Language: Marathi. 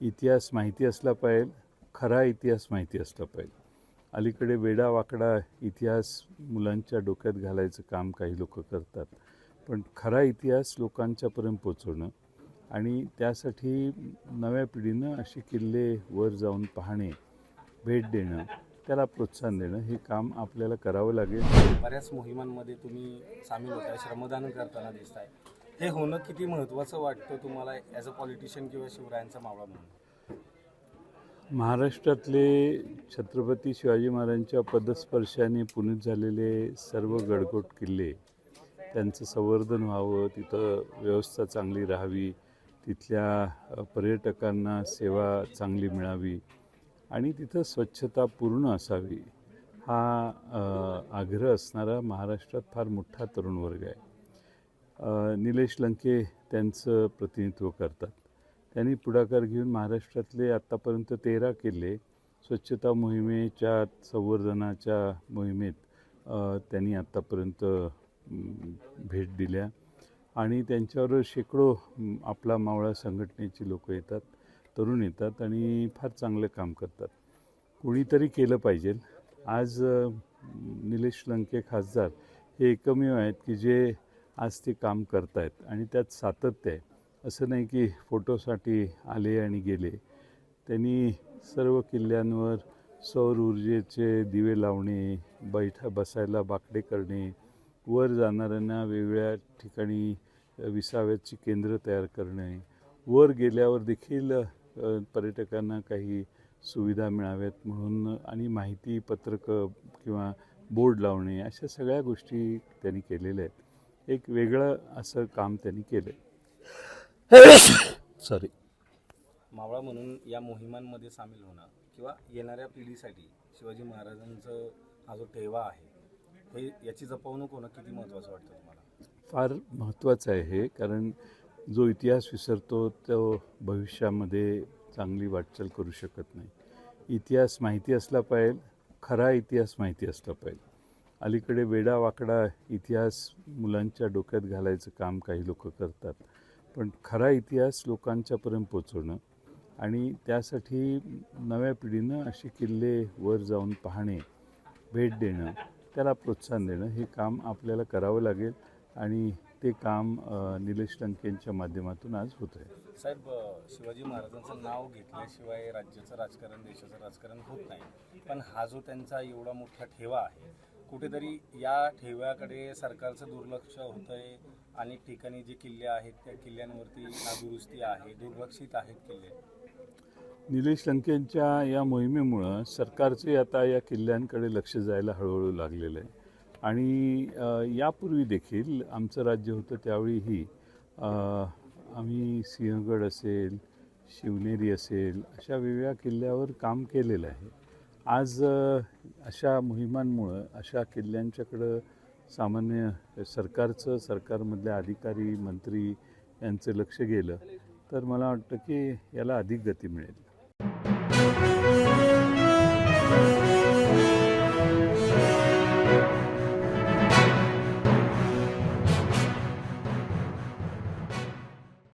इतिहास माहिती असला पाहिजे, खरा इतिहास माहिती असला पाहिजे. अलीकडे वेडावाकडा इतिहास मुलांच्या डोक्यात घालायचं काम काही लोक करतात, पण खरा इतिहास लोकांच्यापर्यंत पोचवणं आणि त्यासाठी नव्या पिढीनं असे किल्ले वर जाऊन पाहणे, भेट देणं, त्याला प्रोत्साहन देणं हे काम आपल्याला करावं लागेल. बऱ्याच मोहिमांमध्ये तुम्ही सामील होताय, श्रमदान करताना दिसताय. हे होणं किती महत्त्वाचं वाटतं तुम्हाला ॲज अ पॉलिटिशियन किंवा शिवरायांचा मावळा म्हणून? महाराष्ट्रातले छत्रपती शिवाजी महाराजांच्या पदस्पर्शाने पुनीत झालेले सर्व गडकोट किल्ले, त्यांचं संवर्धन व्हावं, तिथं व्यवस्था चांगली राहावी, तिथल्या पर्यटकांना सेवा चांगली मिळावी आणि तिथं स्वच्छता पूर्ण असावी, हा आग्रह असणारा महाराष्ट्रात फार मोठा तरुण वर्ग आहे. निलेश लंके त्यांचं प्रतिनिधित्व करतात. त्यांनी पुढाकार घेऊन महाराष्ट्रातले आत्तापर्यंत 13 किल्ले स्वच्छता मोहिमेच्या संवर्धनाच्या मोहिमेत त्यांनी आत्तापर्यंत भेट दिल्या आणि त्यांच्यावर शेकडो आपला मावळा संघटनेची लोक येतात, तरुण येतात आणि फार चांगलं काम करतात. कुणीतरी केलं पाहिजे. आज निलेश लंके खासदार हे एकमेव आहेत की जे आज ते काम करत आहेत आणि त्यात सातत्य आहे. असं नाही की फोटोसाठी आले आणि गेले. त्यांनी सर्व किल्ल्यांवर सौर ऊर्जेचे दिवे लावणे, बसायला बाकडे करणे, वर जाणाऱ्यांना वेगवेगळ्या ठिकाणी विसाव्याची केंद्र तयार करणे, वर गेल्यावर देखील पर्यटकांना काही सुविधा मिळाव्यात म्हणून आणि माहिती पत्रकं किंवा बोर्ड लावणे, अशा सगळ्या गोष्टी त्यांनी केलेल्या आहेत. एक वेगळं असं काम त्यांनी केलं. सॉरी. मावळा म्हणून या मोहिमांमध्ये सामील होणं किंवा येणाऱ्या पिढीसाठी शिवाजी महाराजांचं हा जो ठेवा आहे, हे याची जपवणूक होणं किती महत्त्वाचं वाटतं तुम्हाला? फार महत्त्वाचं आहे हे, कारण जो इतिहास विसरतो तो भविष्यामध्ये चांगली वाटचाल करू शकत नाही. इतिहास माहिती असला पाहिजे, खरा इतिहास माहिती असला पाहिजे. अलीकडे वेडावाकडा इतिहास मुलांच्या डोक्यात घालायचं काम काही लोक करतात, पण खरा इतिहास लोकांच्यापर्यंत पोचवणं आणि त्यासाठी नव्या पिढीनं असे किल्ले वर जाऊन पाहणे, भेट देणं, त्याला प्रोत्साहन देणं हे काम आपल्याला करावं लागेल आणि ते काम निलेश लंकेंच्या माध्यमातून आज होत आहे. साहेब, शिवाजी महाराजांचं नाव घेतल्याशिवाय राज्याचं राजकारण, देशाचं राजकारण होत नाही, पण हा जो त्यांचा एवढा मोठा ठेवा आहे, कुठेतरी या ठेव्याकडे सरकारचं दुर्लक्ष होतं आहे. अनेक ठिकाणी जे किल्ले आहेत त्या किल्ल्यांवरती नादुरुस्ती आहे, दुर्लक्षित आहेत किल्ले. निलेश लंकेंच्या या मोहिमेमुळं सरकारचे आता या किल्ल्यांकडे लक्ष जायला हळूहळू लागलेलं आहे आणि यापूर्वी देखील आमचं राज्य होतं त्यावेळीही आम्ही सिंहगड असेल, शिवनेरी असेल, अशा वेगवेगळ्या किल्ल्यावर काम केलेलं आहे. आज अशा मोहिमांमुळं अशा किल्ल्यांच्याकडं सामान्य सरकारमधल्या अधिकारी, मंत्री यांचं लक्ष गेलं तर मला वाटतं की याला अधिक गती मिळेल.